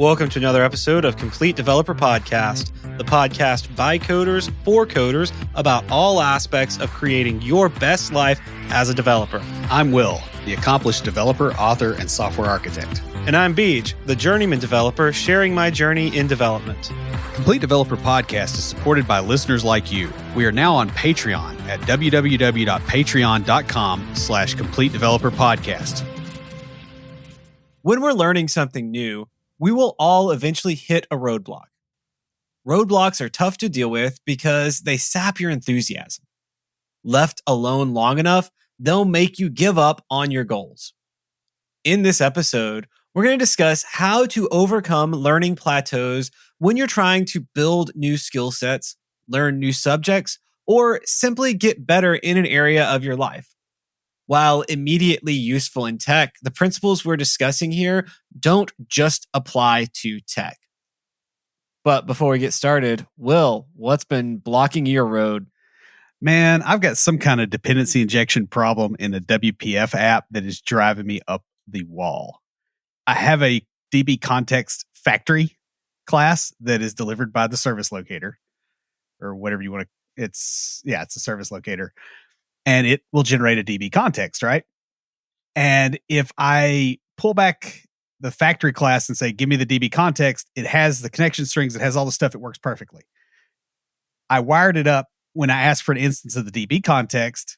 Welcome to another episode of Complete Developer Podcast, the podcast by coders for coders about all aspects of creating your best life as a developer. I'm Will, the accomplished developer, author, and software architect. And I'm Beej, the journeyman developer sharing my journey in development. Complete Developer Podcast is supported by listeners like you. We are now on Patreon at www.patreon.com/Complete Developer Podcast. When we're learning something new, we will all eventually hit a roadblock. Roadblocks are tough to deal with because they sap your enthusiasm. Left alone long enough, they'll make you give up on your goals. In this episode, we're going to discuss how to overcome learning plateaus when you're trying to build new skill sets, learn new subjects, or simply get better in an area of your life. While immediately useful in tech, the principles we're discussing here don't just apply to tech. But before we get started, Will, what's been blocking your road? Man, I've got some kind of dependency injection problem in the WPF app that is driving me up the wall. I have a DB context factory class that is delivered by the service locator or whatever you want to. It's a service locator. And it will generate a DB context, right? And if I pull back the factory class and say, give me the DB context, it has the connection strings, it has all the stuff, it works perfectly. I wired it up when I asked for an instance of the DB context,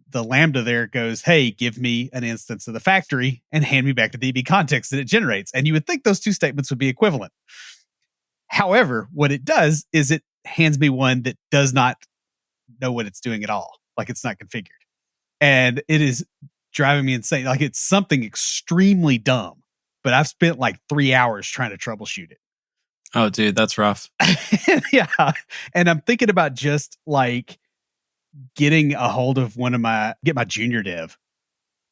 the Lambda there goes, hey, give me an instance of the factory and hand me back the DB context that it generates. And you would think those two statements would be equivalent. However, what it does is it hands me one that does not know what it's doing at all. Like it's not configured. And it is driving me insane. Like it's something extremely dumb, but I've spent like 3 hours trying to troubleshoot it. Oh, dude, that's rough. Yeah. And I'm thinking about just like getting a hold of get my junior dev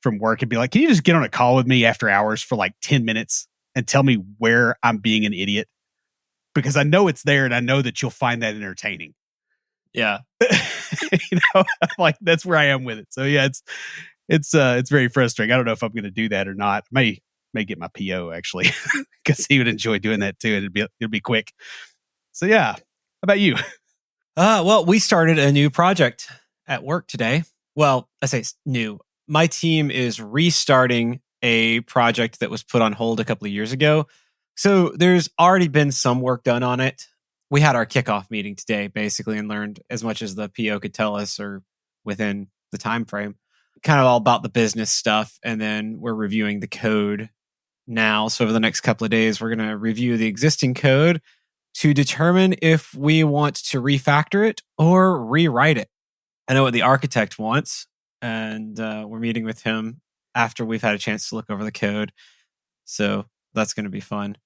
from work and be like, can you just get on a call with me after hours for like 10 minutes and tell me where I'm being an idiot? Because I know it's there and I know that you'll find that entertaining. Yeah. Like that's where I am with it. So yeah, it's very frustrating. I don't know if I'm going to do that or not. May get my PO actually, because he would enjoy doing that too. And it'll be quick. So yeah, how about you? Well, we started a new project at work today. Well, I say it's new. My team is restarting a project that was put on hold a couple of years ago. So there's already been some work done on it. We had our kickoff meeting today, basically, and learned as much as the PO could tell us or within the time frame. Kind of all about the business stuff, and then we're reviewing the code now. So over the next couple of days, we're going to review the existing code to determine if we want to refactor it or rewrite it. I know what the architect wants, and we're meeting with him after we've had a chance to look over the code. So that's going to be fun.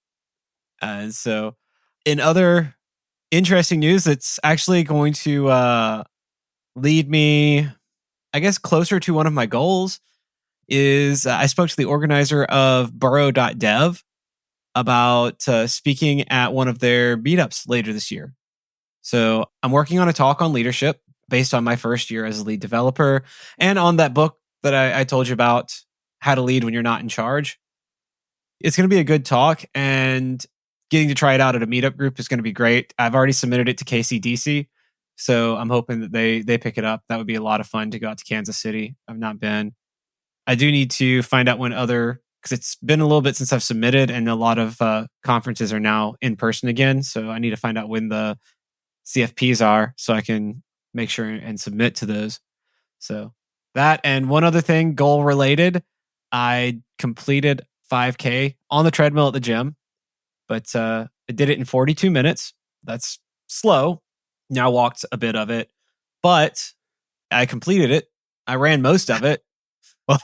And so in other interesting news, it's actually going to lead me, I guess, closer to one of my goals is I spoke to the organizer of burrow.dev about speaking at one of their meetups later this year. So I'm working on a talk on leadership based on my first year as a lead developer and on that book that I told you about, How to Lead When You're Not in Charge. It's going to be a good talk, and getting to try it out at a meetup group is going to be great. I've already submitted it to KCDC, so I'm hoping that they pick it up. That would be a lot of fun to go out to Kansas City. I've not been. I do need to find out when because it's been a little bit since I've submitted, and a lot of conferences are now in person again. So I need to find out when the CFPs are so I can make sure and submit to those. So that, and one other thing, goal related, I completed 5K on the treadmill at the gym. But I did it in 42 minutes. That's slow. Now walked a bit of it, but I completed it. I ran most of it. Well,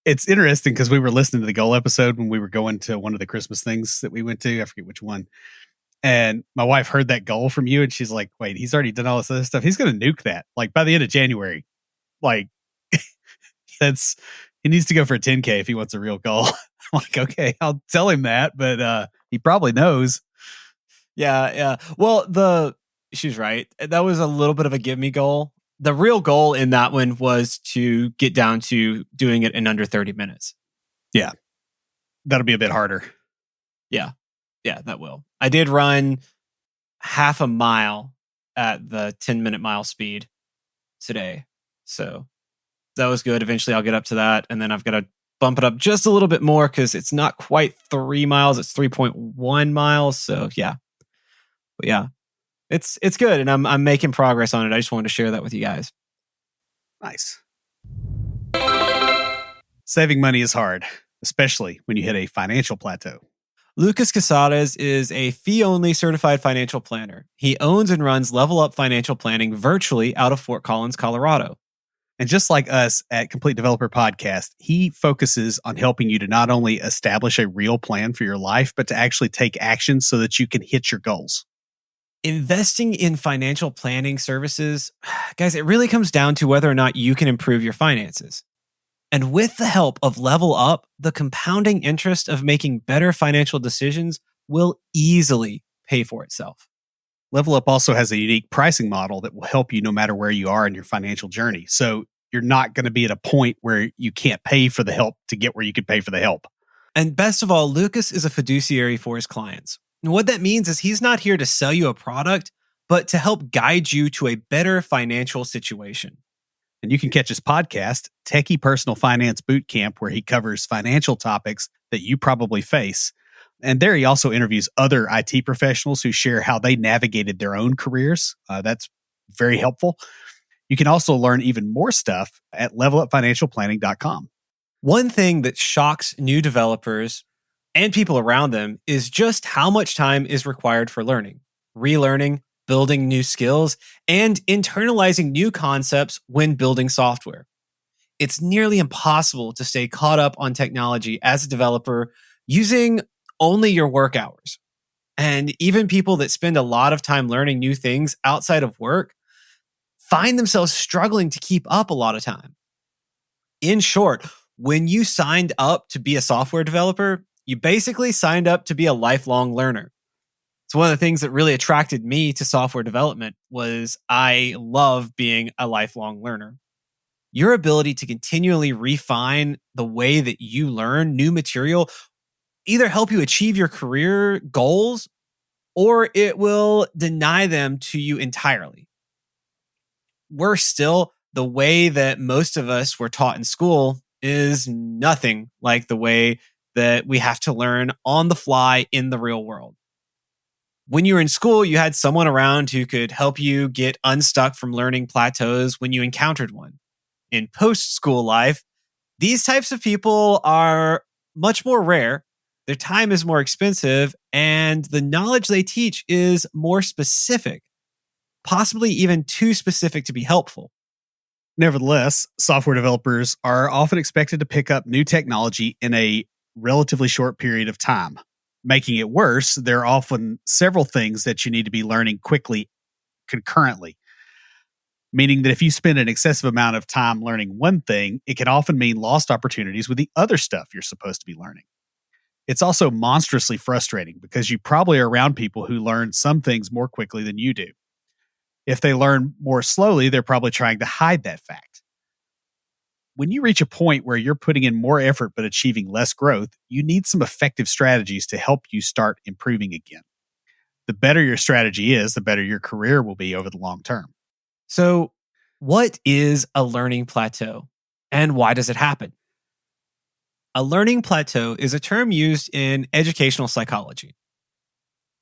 it's interesting because we were listening to the goal episode when we were going to one of the Christmas things that we went to. I forget which one. And my wife heard that goal from you and she's like, wait, he's already done all this other stuff. He's going to nuke that like by the end of January. Like he needs to go for a 10K if he wants a real goal. I'm like, okay, I'll tell him that, but he probably knows. Yeah. Well, she's right. That was a little bit of a give me goal. The real goal in that one was to get down to doing it in under 30 minutes. Yeah. That'll be a bit harder. Yeah. Yeah, that will. I did run half a mile at the 10-minute mile speed today. So that was good. Eventually I'll get up to that. And then I've got to bump it up just a little bit more because it's not quite 3 miles. It's 3.1 miles. So yeah. But yeah, it's good. And I'm making progress on it. I just wanted to share that with you guys. Nice. Saving money is hard, especially when you hit a financial plateau. Lucas Casares is a fee-only certified financial planner. He owns and runs Level Up Financial Planning virtually out of Fort Collins, Colorado. And just like us at Complete Developer Podcast, he focuses on helping you to not only establish a real plan for your life, but to actually take action so that you can hit your goals. Investing in financial planning services, guys, it really comes down to whether or not you can improve your finances. And with the help of Level Up, the compounding interest of making better financial decisions will easily pay for itself. Level Up also has a unique pricing model that will help you no matter where you are in your financial journey. So you're not going to be at a point where you can't pay for the help to get where you could pay for the help. And best of all, Lucas is a fiduciary for his clients. And what that means is he's not here to sell you a product, but to help guide you to a better financial situation. And you can catch his podcast, Techie Personal Finance Bootcamp, where he covers financial topics that you probably face. And there he also interviews other IT professionals who share how they navigated their own careers. That's very helpful. You can also learn even more stuff at levelupfinancialplanning.com. One thing that shocks new developers and people around them is just how much time is required for learning, relearning, building new skills, and internalizing new concepts when building software. It's nearly impossible to stay caught up on technology as a developer using only your work hours. And even people that spend a lot of time learning new things outside of work find themselves struggling to keep up a lot of time. In short, when you signed up to be a software developer, you basically signed up to be a lifelong learner. It's one of the things that really attracted me to software development was I love being a lifelong learner. Your ability to continually refine the way that you learn new material either help you achieve your career goals or it will deny them to you entirely. Worse still, the way that most of us were taught in school is nothing like the way that we have to learn on the fly in the real world. When you were in school, you had someone around who could help you get unstuck from learning plateaus when you encountered one. In post-school life, these types of people are much more rare. Their time is more expensive, and the knowledge they teach is more specific, possibly even too specific to be helpful. Nevertheless, software developers are often expected to pick up new technology in a relatively short period of time. Making it worse, there are often several things that you need to be learning quickly concurrently. Meaning that if you spend an excessive amount of time learning one thing, it can often mean lost opportunities with the other stuff you're supposed to be learning. It's also monstrously frustrating because you probably are around people who learn some things more quickly than you do. If they learn more slowly, they're probably trying to hide that fact. When you reach a point where you're putting in more effort but achieving less growth, you need some effective strategies to help you start improving again. The better your strategy is, the better your career will be over the long term. So, what is a learning plateau and why does it happen? A learning plateau is a term used in educational psychology.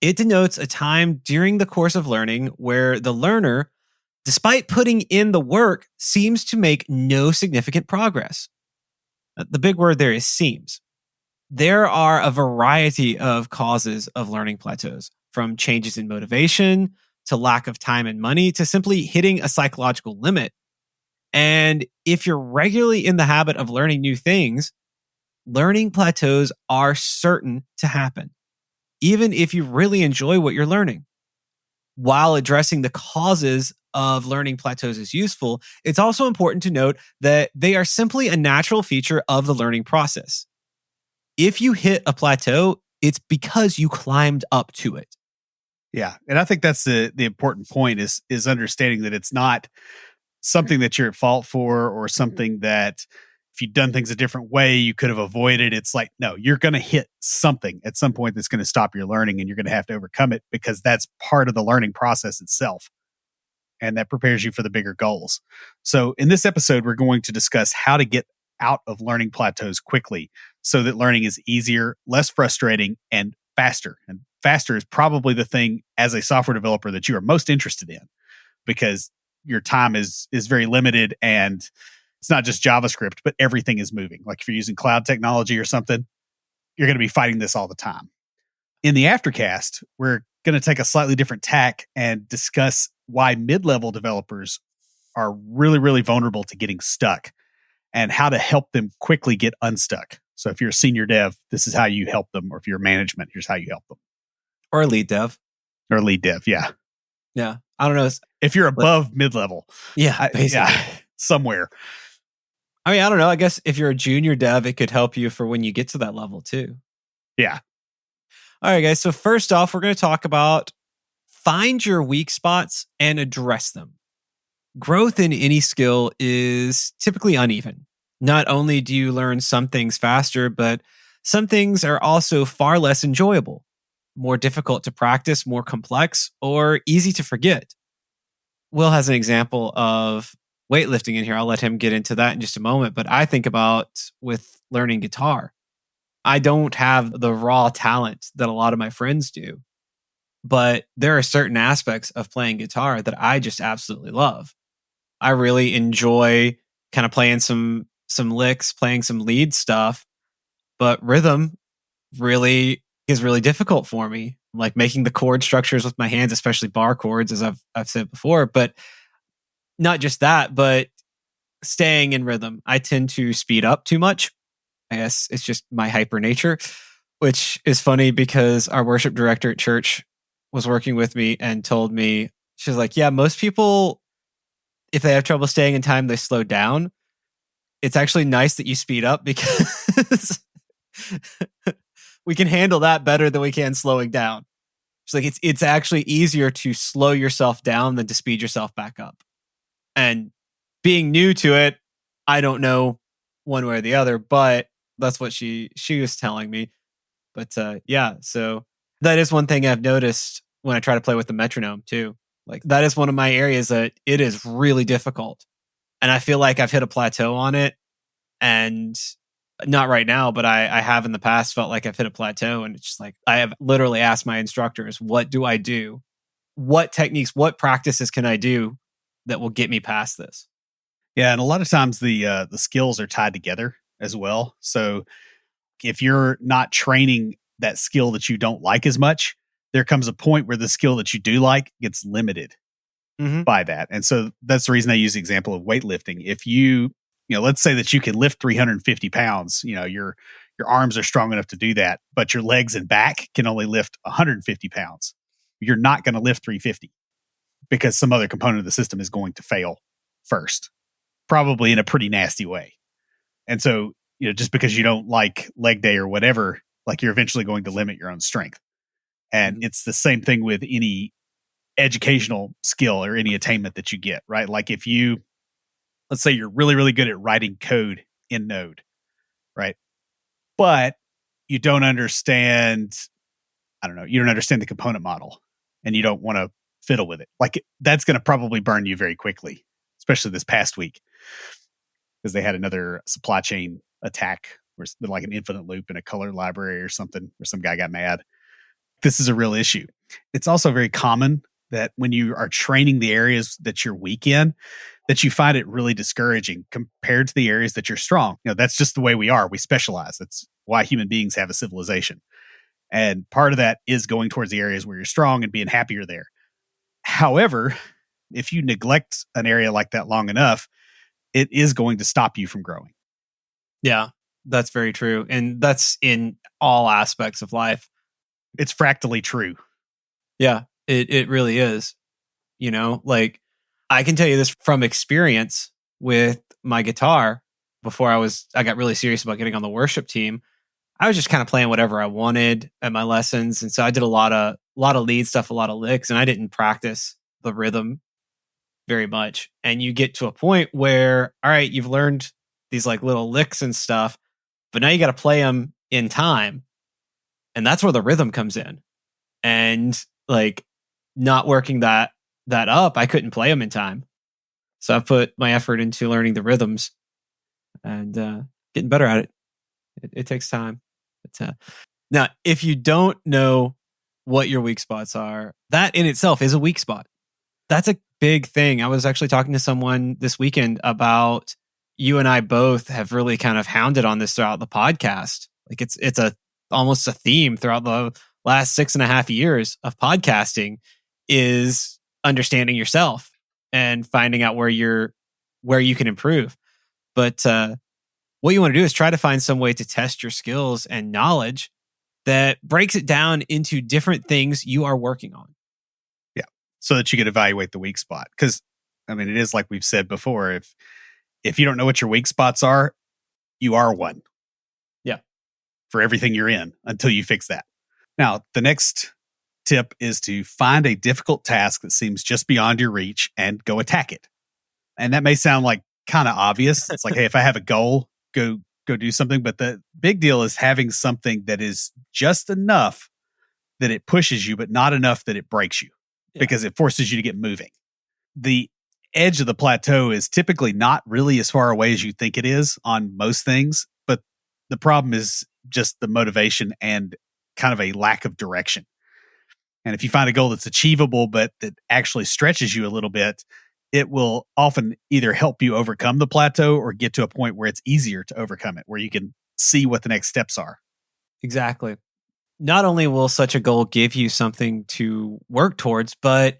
It denotes a time during the course of learning where the learner, despite putting in the work, seems to make no significant progress. The big word there is seems. There are a variety of causes of learning plateaus, from changes in motivation to lack of time and money to simply hitting a psychological limit. And if you're regularly in the habit of learning new things, learning plateaus are certain to happen, even if you really enjoy what you're learning. While addressing the causes of learning plateaus is useful, it's also important to note that they are simply a natural feature of the learning process. If you hit a plateau, it's because you climbed up to it. Yeah. And I think that's the important point is understanding that it's not something that you're at fault for or something that if you'd done things a different way, you could have avoided. It's like, no, you're going to hit something at some point that's going to stop your learning, and you're going to have to overcome it because that's part of the learning process itself. And that prepares you for the bigger goals. So in this episode, we're going to discuss how to get out of learning plateaus quickly so that learning is easier, less frustrating, and faster. And faster is probably the thing as a software developer that you are most interested in, because your time is very limited, and it's not just JavaScript, but everything is moving. Like if you're using cloud technology or something, you're going to be fighting this all the time. In the aftercast, we're going to take a slightly different tack and discuss why mid-level developers are really, really vulnerable to getting stuck and how to help them quickly get unstuck. So if you're a senior dev, this is how you help them. Or if you're management, here's how you help them. Or a lead dev. Or lead dev, yeah. Yeah. I don't know. If you're above mid-level. Yeah, basically. Yeah, somewhere. I mean, I don't know. I guess if you're a junior dev, it could help you for when you get to that level too. Yeah. All right, guys. So first off, we're going to talk about find your weak spots and address them. Growth in any skill is typically uneven. Not only do you learn some things faster, but some things are also far less enjoyable, more difficult to practice, more complex, or easy to forget. Will has an example of weightlifting in here. I'll let him get into that in just a moment. But I think about with learning guitar. I don't have the raw talent that a lot of my friends do, but there are certain aspects of playing guitar that I just absolutely love. I really enjoy kind of playing some licks, playing some lead stuff, but rhythm really is really difficult for me. Like making the chord structures with my hands, especially bar chords, as I've said before, but not just that, but staying in rhythm. I tend to speed up too much. I guess it's just my hyper nature, which is funny because our worship director at church was working with me and told me, she's like, yeah, most people, if they have trouble staying in time, they slow down. It's actually nice that you speed up because we can handle that better than we can slowing down. It's like it's actually easier to slow yourself down than to speed yourself back up. And being new to it, I don't know one way or the other, but that's what she was telling me. But yeah, so that is one thing I've noticed when I try to play with the metronome too. Like that is one of my areas that it is really difficult. And I feel like I've hit a plateau on it. And not right now, but I have in the past felt like I've hit a plateau. And it's just like, I have literally asked my instructors, what do I do? What techniques, what practices can I do that will get me past this? Yeah. And a lot of times the skills are tied together as well. So if you're not training that skill that you don't like as much, there comes a point where the skill that you do like gets limited by that. And so that's the reason I use the example of weightlifting. If you let's say that you can lift 350 pounds, your arms are strong enough to do that, but your legs and back can only lift 150 pounds. You're not going to lift 350 because some other component of the system is going to fail first, probably in a pretty nasty way. And so, just because you don't like leg day or whatever, like you're eventually going to limit your own strength. And it's the same thing with any educational skill or any attainment that you get, right? Like if you, let's say you're really, really good at writing code in Node, right? But you don't understand, you don't understand the component model and you don't want to fiddle with it. Like that's going to probably burn you very quickly, especially this past week, because they had another supply chain attack where it's like an infinite loop in a color library or something, where some guy got mad. This is a real issue. It's also very common that when you are training the areas that you're weak in, that you find it really discouraging compared to the areas that you're strong. That's just the way we are. We specialize. That's why human beings have a civilization. And part of that is going towards the areas where you're strong and being happier there. However, if you neglect an area like that long enough, it is going to stop you from growing. Yeah, that's very true. And that's in all aspects of life. It's fractally true. Yeah, it really is. Like I can tell you this from experience with my guitar. Before I got really serious about getting on the worship team, I was just kind of playing whatever I wanted at my lessons. And so I did a lot of lead stuff, a lot of licks, and I didn't practice the rhythm very much. And you get to a point where, all right, you've learned these like little licks and stuff, but now you got to play them in time. And that's where the rhythm comes in. And like not working that up, I couldn't play them in time. So I put my effort into learning the rhythms and getting better at it. It takes time. But, now, if you don't know what your weak spots are, that in itself is a weak spot. That's a big thing. I was actually talking to someone this weekend about, you and I both have really kind of hounded on this throughout the podcast. Like it's almost a theme throughout the last 6.5 years of podcasting is understanding yourself and finding out where you can improve. But what you want to do is try to find some way to test your skills and knowledge that breaks it down into different things you are working on. Yeah. So that you can evaluate the weak spot. Because, I mean, it is like we've said before, if you don't know what your weak spots are, you are one. Yeah. For everything you're in until you fix that. Now, the next tip is to find a difficult task that seems just beyond your reach and go attack it. And that may sound like kind of obvious. It's like, hey, if I have a goal, go do something. But the big deal is having something that is just enough that it pushes you, but not enough that it breaks you, because it forces you to get moving. The edge of the plateau is typically not really as far away as you think it is on most things. But the problem is just the motivation and kind of a lack of direction. And if you find a goal that's achievable, but that actually stretches you a little bit, it will often either help you overcome the plateau or get to a point where it's easier to overcome it, where you can see what the next steps are. Exactly. Not only will such a goal give you something to work towards, but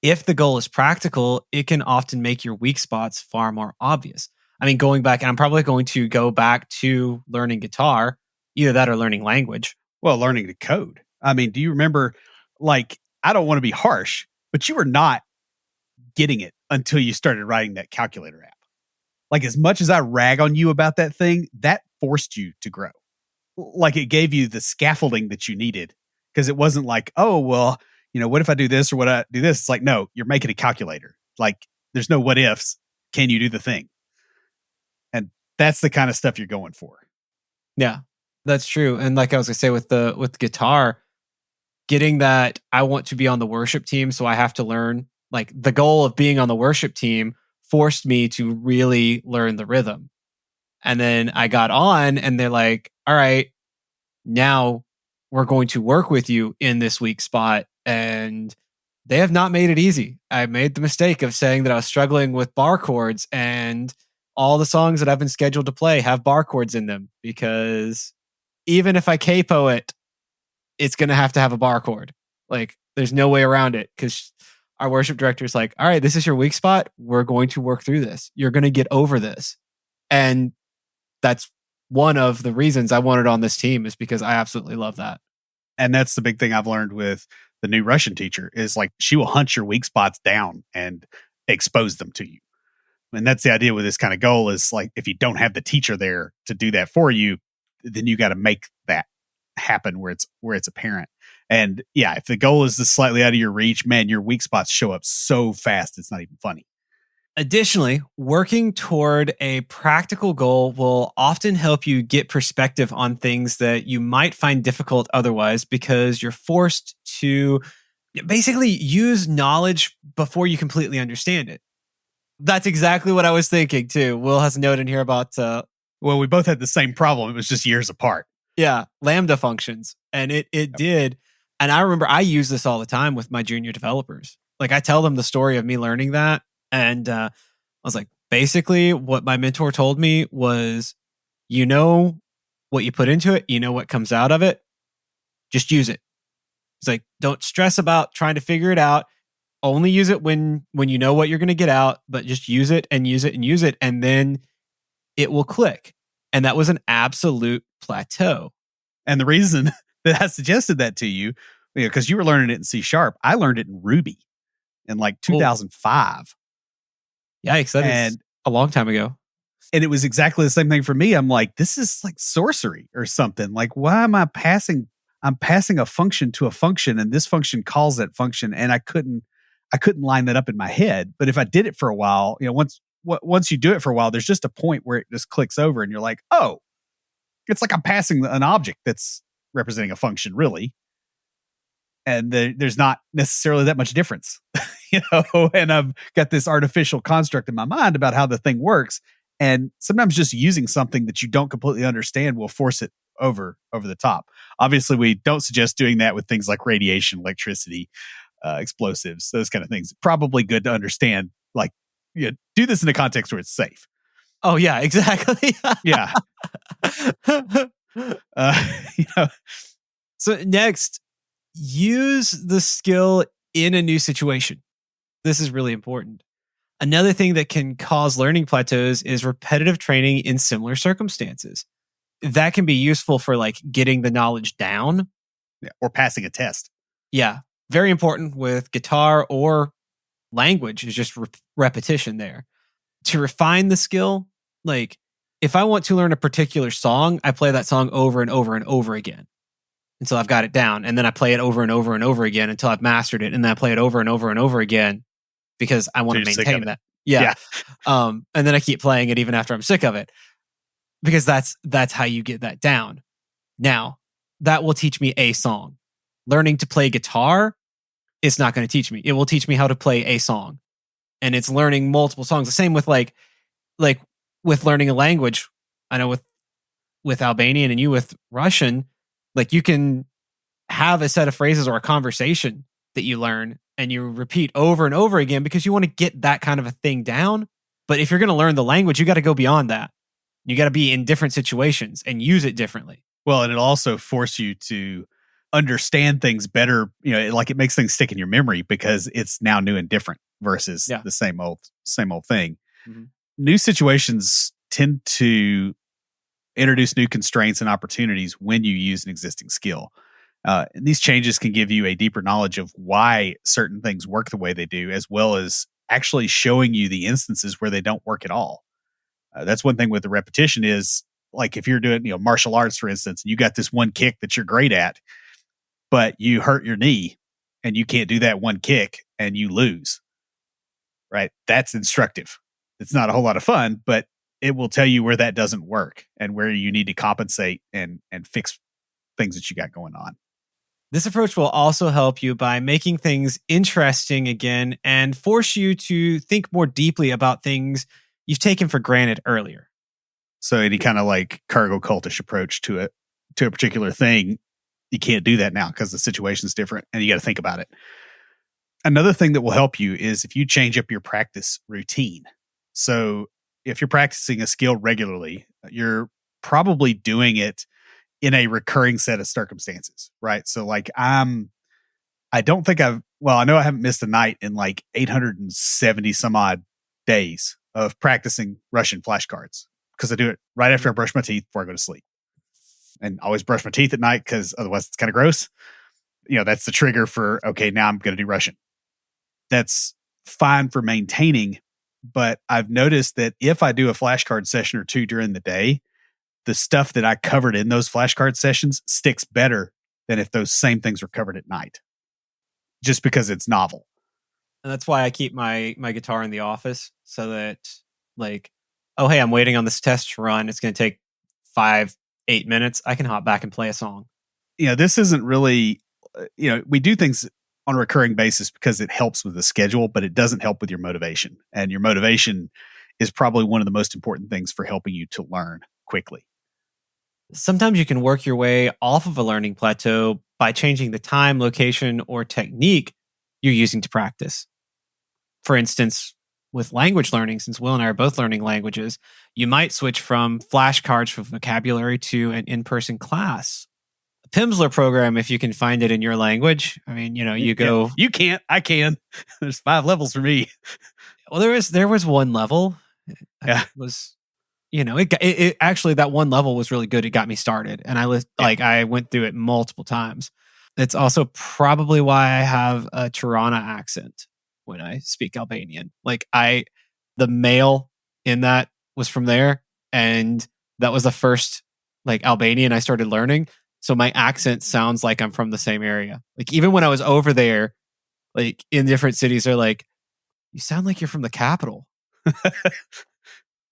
if the goal is practical, it can often make your weak spots far more obvious. I mean, going back, and I'm probably going to go back to learning guitar, either that or learning language. Well, learning to code. I mean, do you remember, like, I don't want to be harsh, but you were not getting it until you started writing that calculator app. Like, as much as I rag on you about that thing, that forced you to grow. Like, it gave you the scaffolding that you needed, because it wasn't like, oh, well, what if I do this or what I do this? It's like, no, you're making a calculator. Like, there's no what ifs. Can you do the thing? And that's the kind of stuff you're going for. Yeah, that's true. And like I was gonna say with the guitar, getting that I want to be on the worship team, so I have to learn, like, the goal of being on the worship team forced me to really learn the rhythm. And then I got on and they're like, all right, now we're going to work with you in this weak spot. And they have not made it easy. I made the mistake of saying that I was struggling with bar chords, and all the songs that I've been scheduled to play have bar chords in them, because even if I capo it, it's going to have a bar chord. Like, there's no way around it, because our worship director is like, all right, this is your weak spot. We're going to work through this. You're going to get over this. And that's one of the reasons I wanted on this team, is because I absolutely love that. And that's the big thing I've learned with the new Russian teacher, is like, she will hunt your weak spots down and expose them to you. And that's the idea with this kind of goal, is like, if you don't have the teacher there to do that for you, then you got to make that happen where it's apparent. And yeah, if the goal is just slightly out of your reach, man, your weak spots show up so fast, it's not even funny. Additionally, working toward a practical goal will often help you get perspective on things that you might find difficult otherwise, because you're forced to basically use knowledge before you completely understand it. That's exactly what I was thinking too. Will has a note in here about well, we both had the same problem. It was just years apart. Yeah, Lambda functions. And it did. And I remember I use this all the time with my junior developers. Like, I tell them the story of me learning that. And I was like, basically what my mentor told me was, what you put into it, what comes out of it, just use it. He's like, don't stress about trying to figure it out. Only use it when you know what you're going to get out, but just use it and use it and use it. And then it will click. And that was an absolute plateau. And the reason that I suggested that to you, because you were learning it in C#, I learned it in Ruby in like 2005. Yikes, that is a long time ago. And it was exactly the same thing for me. I'm like, this is like sorcery or something. Like, why am I passing? I'm passing a function to a function, and this function calls that function, and I couldn't line that up in my head. But if I did it for a while, once once you do it for a while, there's just a point where it just clicks over and you're like, oh, it's like I'm passing an object that's representing a function, really. And there's not necessarily that much difference, and I've got this artificial construct in my mind about how the thing works. And sometimes just using something that you don't completely understand will force it over the top. Obviously, we don't suggest doing that with things like radiation, electricity, explosives, those kind of things. Probably good to understand, like, do this in a context where it's safe. Oh, yeah, exactly. Yeah. So next, use the skill in a new situation. This is really important. Another thing that can cause learning plateaus is repetitive training in similar circumstances. That can be useful for like getting the knowledge down. Yeah, or passing a test. Yeah. Very important with guitar or language is just repetition there. To refine the skill, like if I want to learn a particular song, I play that song over and over and over again until I've got it down. And then I play it over and over and over again until I've mastered it. And then I play it over and over and over again because I want to maintain that. Yeah. And then I keep playing it even after I'm sick of it because that's how you get that down. Now, that will teach me a song. Learning to play guitar, it's not going to teach me. It will teach me how to play a song. And it's learning multiple songs. The same with like with learning a language. I know with Albanian and you with Russian, like you can have a set of phrases or a conversation that you learn and you repeat over and over again because you want to get that kind of a thing down. But if you're going to learn the language, you got to go beyond that. You got to be in different situations and use it differently. Well, and it'll also force you to understand things better. Like it makes things stick in your memory because it's now new and different versus the same old thing. Mm-hmm. New situations tend to introduce new constraints and opportunities when you use an existing skill. And these changes can give you a deeper knowledge of why certain things work the way they do, as well as actually showing you the instances where they don't work at all. That's one thing with the repetition is, like if you're doing martial arts, for instance, and you got this one kick that you're great at, but you hurt your knee and you can't do that one kick and you lose, right? That's instructive. It's not a whole lot of fun, but it will tell you where that doesn't work and where you need to compensate and fix things that you got going on. This approach will also help you by making things interesting again and force you to think more deeply about things you've taken for granted earlier. So any kind of like cargo cultish approach to a particular thing, you can't do that now because the situation's different and you got to think about it. Another thing that will help you is if you change up your practice routine. So if you're practicing a skill regularly, you're probably doing it in a recurring set of circumstances, right? So like I know I haven't missed a night in like 870 some odd days of practicing Russian flashcards because I do it right after I brush my teeth before I go to sleep. And I always brush my teeth at night because otherwise it's kind of gross. That's the trigger for, okay, now I'm going to do Russian. That's fine for maintaining. But I've noticed that if I do a flashcard session or two during the day, the stuff that I covered in those flashcard sessions sticks better than if those same things were covered at night, just because it's novel. And that's why I keep my guitar in the office so that like, oh, hey, I'm waiting on this test to run. It's going to take 5-8 minutes. I can hop back and play a song. This isn't really, we do things on a recurring basis because it helps with the schedule, but it doesn't help with your motivation. And your motivation is probably one of the most important things for helping you to learn quickly. Sometimes you can work your way off of a learning plateau by changing the time, location, or technique you're using to practice. For instance, with language learning, since Will and I are both learning languages, you might switch from flashcards for vocabulary to an in-person class. A Pimsleur program, if you can find it in your language. I mean, you go... Yeah, you can't. I can. There's 5 levels for me. Well, there was one level. Yeah. It was... it actually, that one level was really good. It got me started. And I went through it multiple times. It's also probably why I have a Tirana accent when I speak Albanian. The male in that was from there. And that was the first Albanian I started learning. So my accent sounds like I'm from the same area. Even when I was over there, in different cities, they're like, you sound like you're from the capital.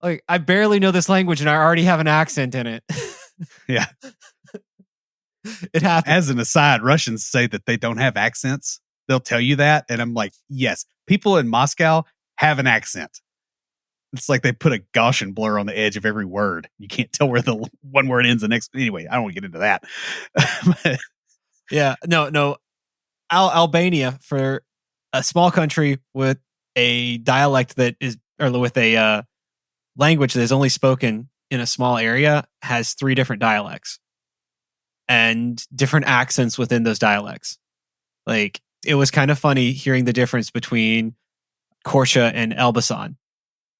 Like, I barely know this language and I already have an accent in it. Yeah. It happens. As an aside, Russians say that they don't have accents. They'll tell you that. And I'm like, yes, people in Moscow have an accent. It's like they put a Gaussian blur on the edge of every word. You can't tell where the one word ends the next. Anyway, I don't want to get into that. Yeah. No. Albania, for a small country with a dialect that is, or with a language that is only spoken in a small area, has 3 different dialects and different accents within those dialects. Like, it was kind of funny hearing the difference between Korsha and Elbasan,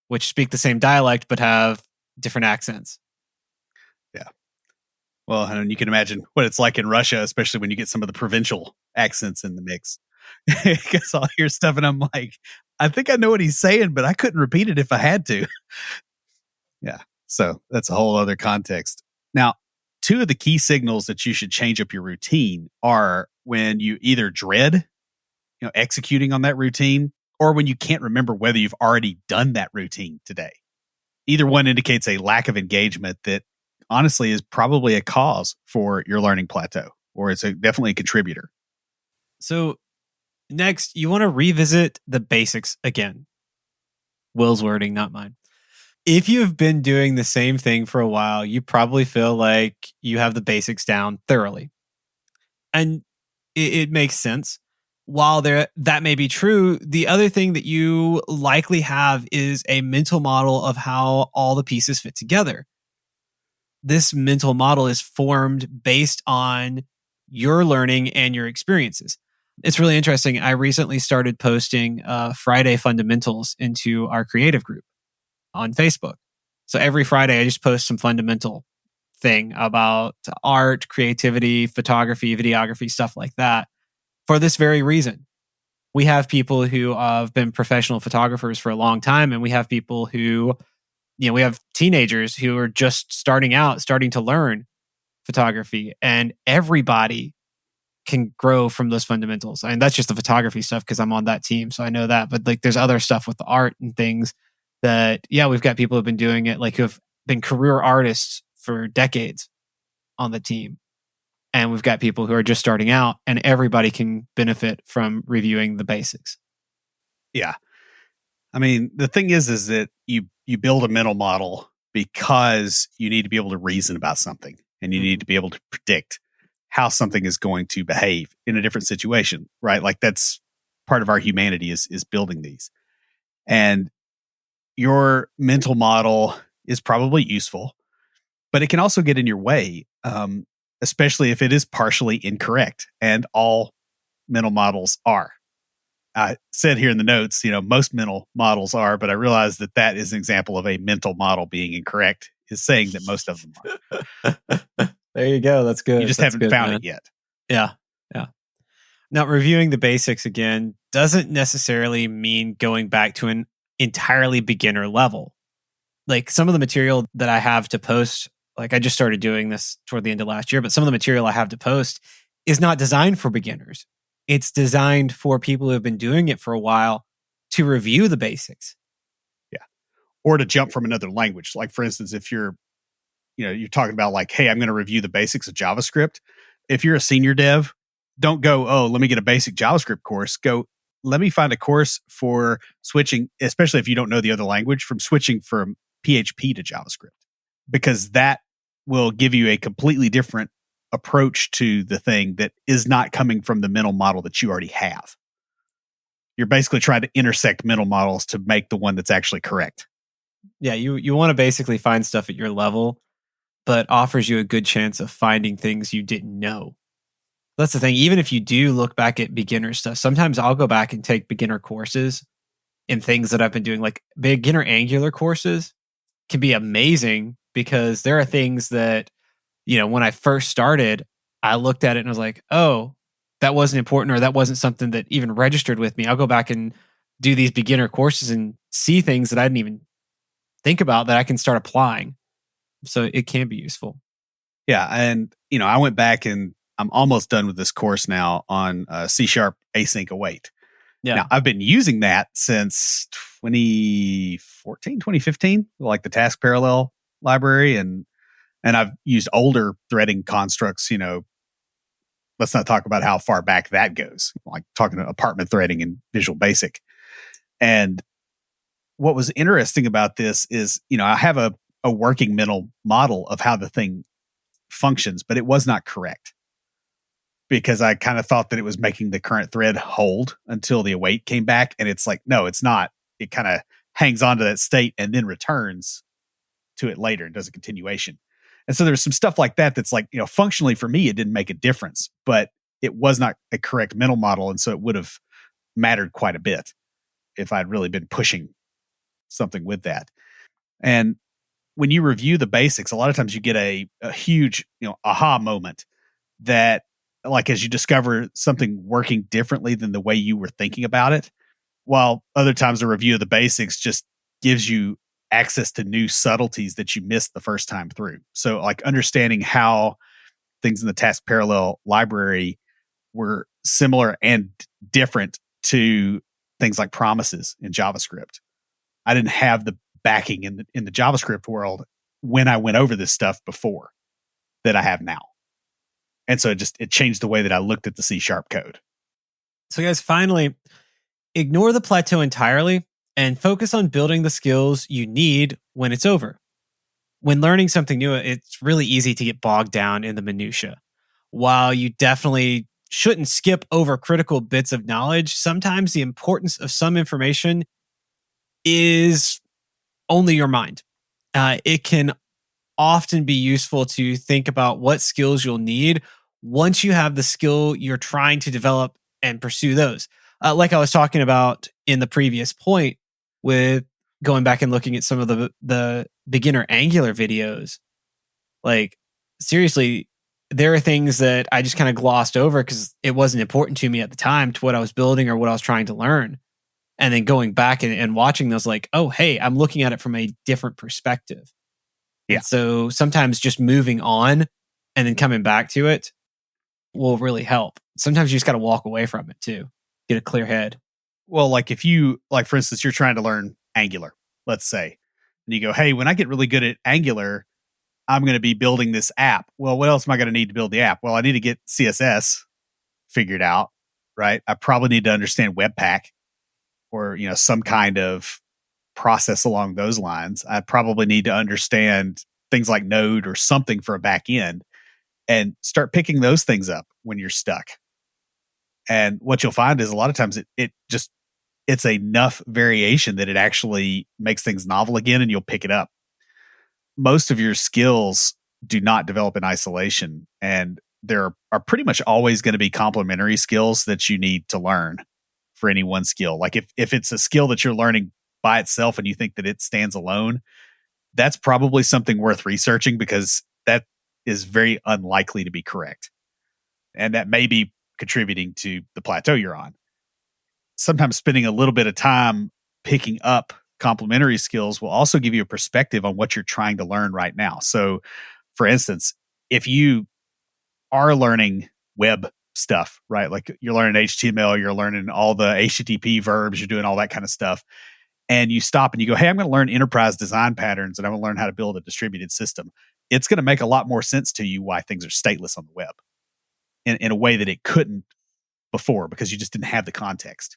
which speak the same dialect but have different accents. Yeah. Well, and you can imagine what it's like in Russia, especially when you get some of the provincial accents in the mix. Because I'll hear stuff and I'm like, I think I know what he's saying, but I couldn't repeat it if I had to. Yeah. So that's a whole other context. Now, 2 of the key signals that you should change up your routine are when you either dread, executing on that routine, or when you can't remember whether you've already done that routine today. Either one indicates a lack of engagement that honestly is probably a cause for your learning plateau, or it's definitely a contributor. So next, you want to revisit the basics again. Will's wording, not mine. If you've been doing the same thing for a while, you probably feel like you have the basics down thoroughly. And it makes sense. While that may be true, the other thing that you likely have is a mental model of how all the pieces fit together. This mental model is formed based on your learning and your experiences. It's really interesting. I recently started posting Friday fundamentals into our creative group on Facebook. So every Friday, I just post some fundamental thing about art, creativity, photography, videography, stuff like that, for this very reason. We have people who have been professional photographers for a long time, and we have people who, we have teenagers who are just starting to learn photography, and everybody can grow from those fundamentals. And that's just the photography stuff because I'm on that team, so I know that. But like, there's other stuff with the art and things that, we've got people who've been doing it, like who have been career artists for decades on the team. And we've got people who are just starting out, and everybody can benefit from reviewing the basics. Yeah. I mean, the thing is that you build a mental model because you need to be able to reason about something, and you need to be able to predict how something is going to behave in a different situation, right? Like, that's part of our humanity is building these. And your mental model is probably useful, but it can also get in your way, especially if it is partially incorrect. And all mental models are. I said here in the notes, most mental models are, but I realized that is an example of a mental model being incorrect, is saying that most of them are. There you go. That's good. You just haven't found it yet. Yeah. Yeah. Now, reviewing the basics again doesn't necessarily mean going back to an entirely beginner level. Like, some of the material that I have to post, like, I just started doing this toward the end of last year, but some of the material I have to post is not designed for beginners. It's designed for people who have been doing it for a while to review the basics. Yeah. Or to jump from another language. Like, for instance, if you're talking about like, hey, I'm going to review the basics of JavaScript. If you're a senior dev, don't go, oh, let me get a basic JavaScript course. Go, let me find a course for switching, especially if you don't know the other language, from switching from PHP to JavaScript, because that will give you a completely different approach to the thing that is not coming from the mental model that you already have. You're basically trying to intersect mental models to make the one that's actually correct. Yeah, you want to basically find stuff at your level, but offers you a good chance of finding things you didn't know. That's the thing. Even if you do look back at beginner stuff, sometimes I'll go back and take beginner courses in things that I've been doing. Like, beginner Angular courses can be amazing because there are things that, when I first started, I looked at it and I was like, oh, that wasn't important, or that wasn't something that even registered with me. I'll go back and do these beginner courses and see things that I didn't even think about that I can start applying. So it can be useful. Yeah. And, I went back and I'm almost done with this course now on C# async await. Yeah. Now, I've been using that since 2014, 2015, like the task parallel library. And I've used older threading constructs, let's not talk about how far back that goes, like talking about apartment threading in Visual Basic. And what was interesting about this is, I have a working mental model of how the thing functions, but it was not correct because I kind of thought that it was making the current thread hold until the await came back. And it's like, no, it's not. It kind of hangs on to that state and then returns to it later and does a continuation. And so there's some stuff like that that's like, functionally for me, it didn't make a difference, but it was not a correct mental model. And so it would have mattered quite a bit if I'd really been pushing something with that. And when you review the basics, a lot of times you get a huge, aha moment that, like, as you discover something working differently than the way you were thinking about it, while other times a review of the basics just gives you access to new subtleties that you missed the first time through. So, like, understanding how things in the task parallel library were similar and different to things like promises in JavaScript. I didn't have the backing in the JavaScript world when I went over this stuff before that I have now. And so it changed the way that I looked at the C# code. So guys, finally, ignore the plateau entirely and focus on building the skills you need when it's over. When learning something new, it's really easy to get bogged down in the minutia. While you definitely shouldn't skip over critical bits of knowledge, sometimes the importance of some information is only your mind. It can often be useful to think about what skills you'll need once you have the skill you're trying to develop and pursue those. Like I was talking about in the previous point with going back and looking at some of the beginner Angular videos. Like, seriously, there are things that I just kind of glossed over because it wasn't important to me at the time to what I was building or what I was trying to learn. And then going back and watching those, like, oh, hey, I'm looking at it from a different perspective. Yeah. And so sometimes just moving on and then coming back to it will really help. Sometimes you just got to walk away from it too. Get a clear head. Well, like if you, like, for instance, you're trying to learn Angular, let's say, and you go, hey, when I get really good at Angular, I'm going to be building this app. Well, what else am I going to need to build the app? Well, I need to get CSS figured out, right? I probably need to understand Webpack or, some kind of process along those lines. I probably need to understand things like Node or something for a back end and start picking those things up when you're stuck. And what you'll find is a lot of times it's enough variation that it actually makes things novel again and you'll pick it up. Most of your skills do not develop in isolation, and there are pretty much always going to be complementary skills that you need to learn for any one skill. Like if it's a skill that you're learning by itself and you think that it stands alone, that's probably something worth researching because that is very unlikely to be correct. And that may be contributing to the plateau you're on. Sometimes spending a little bit of time picking up complementary skills will also give you a perspective on what you're trying to learn right now. So, for instance, if you are learning web stuff, right? Like you're learning HTML, you're learning all the HTTP verbs, you're doing all that kind of stuff. And you stop and you go, hey, I'm going to learn enterprise design patterns and I'm going to learn how to build a distributed system. It's going to make a lot more sense to you why things are stateless on the web in a way that it couldn't before because you just didn't have the context.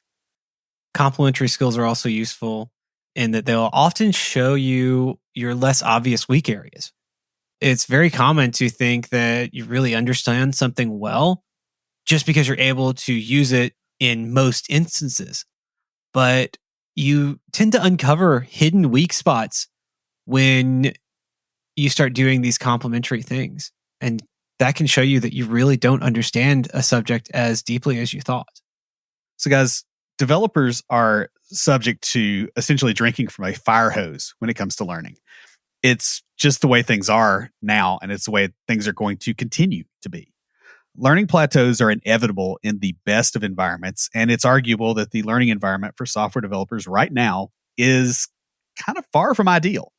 Complementary skills are also useful in that they'll often show you your less obvious weak areas. It's very common to think that you really understand something well just because you're able to use it in most instances. But you tend to uncover hidden weak spots when you start doing these complementary things. And that can show you that you really don't understand a subject as deeply as you thought. So, guys, developers are subject to essentially drinking from a fire hose when it comes to learning. It's just the way things are now, and it's the way things are going to continue to be. Learning plateaus are inevitable in the best of environments, and it's arguable that the learning environment for software developers right now is kind of far from ideal.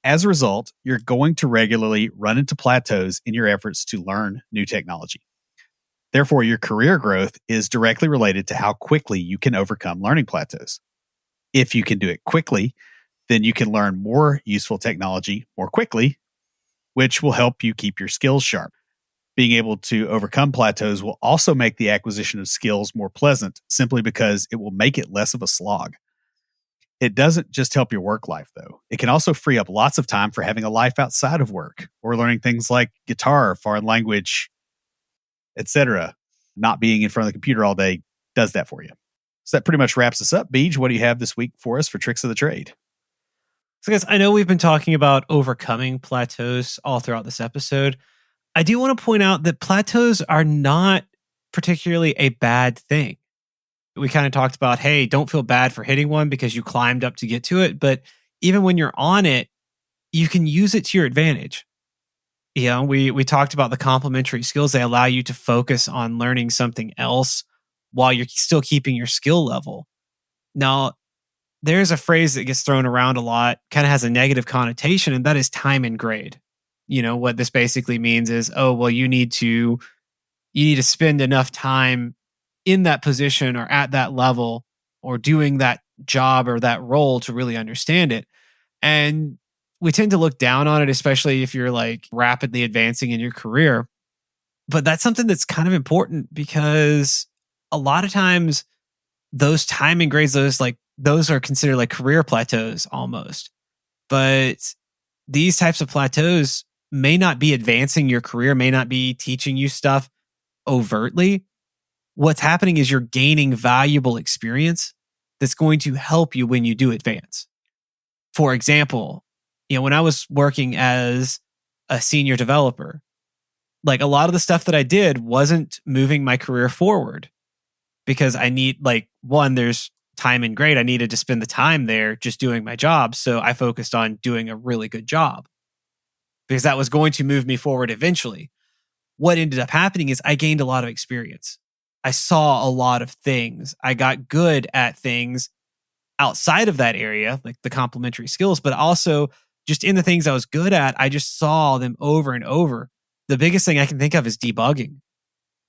As a result, you're going to regularly run into plateaus in your efforts to learn new technology. Therefore, your career growth is directly related to how quickly you can overcome learning plateaus. If you can do it quickly, then you can learn more useful technology more quickly, which will help you keep your skills sharp. Being able to overcome plateaus will also make the acquisition of skills more pleasant, simply because it will make it less of a slog. It doesn't just help your work life, though. It can also free up lots of time for having a life outside of work or learning things like guitar, foreign language, etc. Not being in front of the computer all day does that for you. So that pretty much wraps us up. Beej, what do you have this week for us for tricks of the trade? So guys, I know we've been talking about overcoming plateaus all throughout this episode. I do want to point out that plateaus are not particularly a bad thing. We kind of talked about, hey, don't feel bad for hitting one because you climbed up to get to it. But even when you're on it, you can use it to your advantage. You know, we talked about the complementary skills. They allow you to focus on learning something else while you're still keeping your skill level. Now, there's a phrase that gets thrown around a lot, kind of has a negative connotation, and that is time and grade. You know, what this basically means is, oh, well, you need to spend enough time in that position or at that level or doing that job or that role to really understand it. And we tend to look down on it, especially if you're like rapidly advancing in your career. But that's something that's kind of important, because a lot of times those time and grades, those are considered like career plateaus almost. But these types of plateaus may not be advancing your career, may not be teaching you stuff overtly. What's happening is you're gaining valuable experience that's going to help you when you do advance. For example, you know, when I was working as a senior developer, like a lot of the stuff that I did wasn't moving my career forward, because I need, like, one, there's time and grade. I needed to spend the time there just doing my job. So I focused on doing a really good job because that was going to move me forward eventually. What ended up happening is I gained a lot of experience. I saw a lot of things. I got good at things outside of that area, like the complementary skills, but also just in the things I was good at, I just saw them over and over. The biggest thing I can think of is debugging.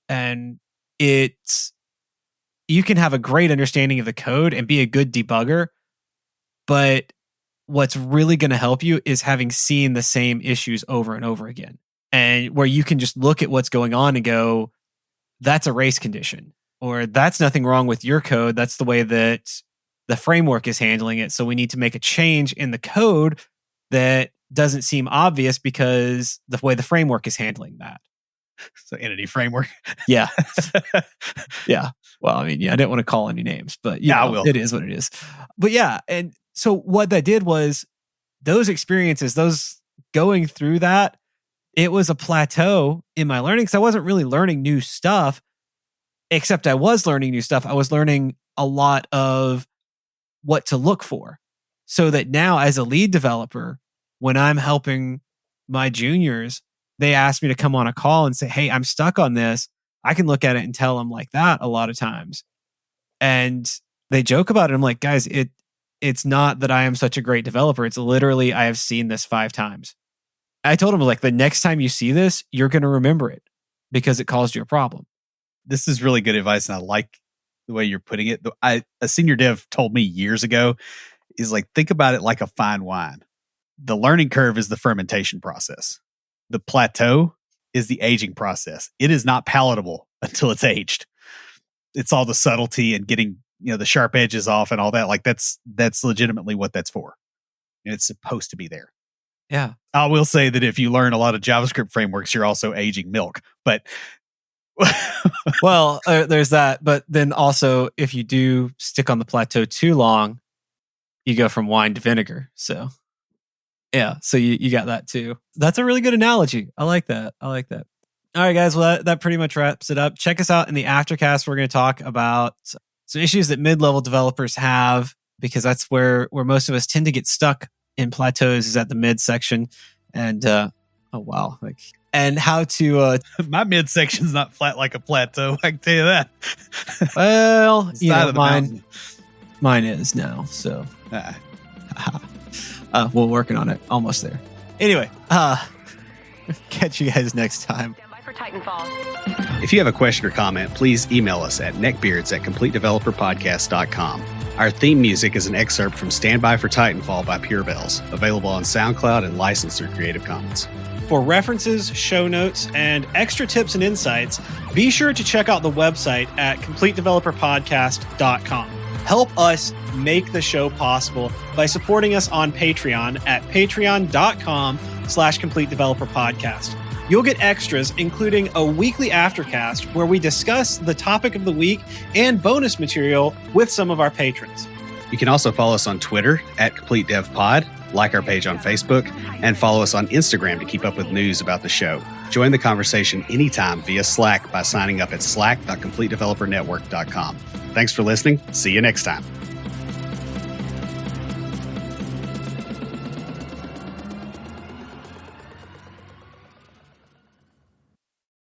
And you can have a great understanding of the code and be a good debugger, but what's really going to help you is having seen the same issues over and over again. And where you can just look at what's going on and go, that's a race condition, or that's nothing wrong with your code. That's the way that the framework is handling it. So we need to make a change in the code that doesn't seem obvious because the way the framework is handling that. So entity framework. Yeah. Yeah. Well, I mean, yeah, I didn't want to call any names, but I will. It is what it is. But yeah. And so what that did was those experiences, those going through that, it was a plateau in my learning, because I wasn't really learning new stuff, except I was learning new stuff. I was learning a lot of what to look for, so that now as a lead developer, when I'm helping my juniors, they ask me to come on a call and say, hey, I'm stuck on this. I can look at it and tell them like that a lot of times. And they joke about it. I'm like, guys, it's not that I am such a great developer. It's literally, I have seen this 5 times. I told them, like, the next time you see this, you're going to remember it because it caused you a problem. This is really good advice, and I like the way you're putting it. A senior dev told me years ago, is like, think about it like a fine wine. The learning curve is the fermentation process. The plateau is the aging process. It is not palatable until it's aged. It's all the subtlety and getting, the sharp edges off and all that. Like that's legitimately what that's for. And it's supposed to be there. Yeah. I will say that if you learn a lot of JavaScript frameworks, you're also aging milk. But well, there's that. But then also, if you do stick on the plateau too long, you go from wine to vinegar. So yeah, so you got that too. That's a really good analogy. I like that. All right, guys. Well, that pretty much wraps it up. Check us out in the aftercast. We're going to talk about some issues that mid-level developers have, because that's where most of us tend to get stuck in plateaus, is at the mid section. And oh wow, and how to my mid section's not flat like a plateau, I can tell you that. Well, mine is now, so we're working on it, almost there. Anyway, catch you guys next time. Titanfall. If you have a question or comment, please email us at neckbeards@completedeveloperpodcast.com. Our theme music is an excerpt from Stand By for Titanfall by Pure Bells, available on SoundCloud and licensed through Creative Commons. For references, show notes, and extra tips and insights, be sure to check out the website at completedeveloperpodcast.com. Help us make the show possible by supporting us on Patreon at patreon.com/completedeveloperpodcast. You'll get extras, including a weekly aftercast where we discuss the topic of the week and bonus material with some of our patrons. You can also follow us on Twitter at CompleteDevPod, like our page on Facebook, and follow us on Instagram to keep up with news about the show. Join the conversation anytime via Slack by signing up at slack.completedevelopernetwork.com. Thanks for listening. See you next time.